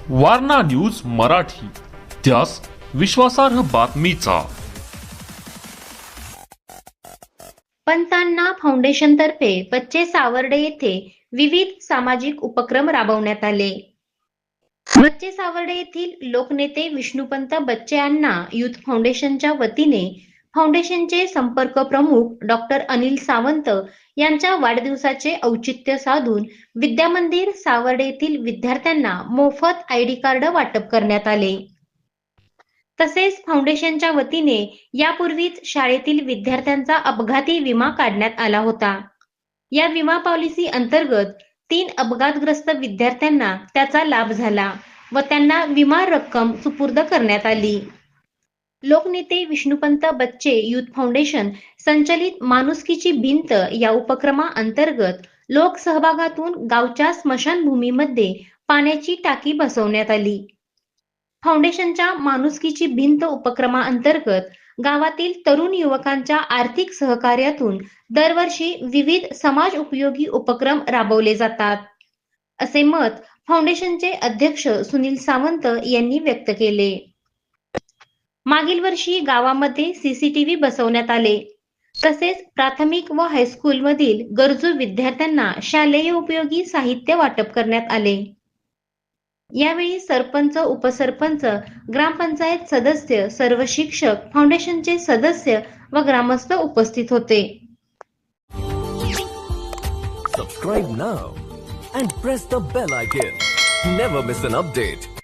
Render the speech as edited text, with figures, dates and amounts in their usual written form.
Warna news Marathi, त्यास विश्वासार्ह बातमीचा. पंतांना फाउंडेशनतर्फे बच्चे सावर्डे येथे विविध सामाजिक उपक्रम राबवण्यात आले. बच्चे सावर्डे येथील लोकनेते विष्णुपंत बच्चे अण्णा युथ फाउंडेशनच्या वतीने फाउंडेशनचे संपर्क प्रमुख डॉक्टर अनिल सावंत यांच्या वाढदिवसाचे औचित्य साधून विद्यामंदिर सावर्डे येथील विद्यार्थ्यांना मोफत आयडी कार्ड वाटप करण्यात आले. तसेच फाउंडेशनच्या वतीने यापूर्वीच शाळेतील विद्यार्थ्यांचा अपघाती विमा काढण्यात आला होता. या विमा पॉलिसी अंतर्गत 3 अपघातग्रस्त विद्यार्थ्यांना त्याचा लाभ झाला व त्यांना विमा रक्कम सुपूर्द करण्यात आली. लोकनेते विष्णुपंत बच्चे युथ फाउंडेशन संचलित माणुसकीची भिंत या उपक्रमाअंतर्गत लोकसहभागातून गावच्या स्मशानभूमीमध्ये पाण्याची टाकी बसवण्यात आली. फाउंडेशनच्या माणुसकीची भिंत उपक्रमाअंतर्गत गावातील तरुण युवकांच्या आर्थिक सहकार्यातून दरवर्षी विविध समाज उपयोगी उपक्रम राबवले जातात, असे मत फाउंडेशनचे अध्यक्ष सुनील सावंत यांनी व्यक्त केले. मागील वर्षी गावामध्ये सीसीटीव्ही बसवण्यात आले. तसेच प्राथमिक व हायस्कूल मधील गरजू विद्यार्थ्यांना शालेय उपयोगी साहित्य वाटप करण्यात आले. यावेळी सरपंच, उपसरपंच, ग्रामपंचायत सदस्य, सर्व शिक्षक, फाउंडेशनचे सदस्य व ग्रामस्थ उपस्थित होते. Subscribe now and press the bell icon. Never miss an update.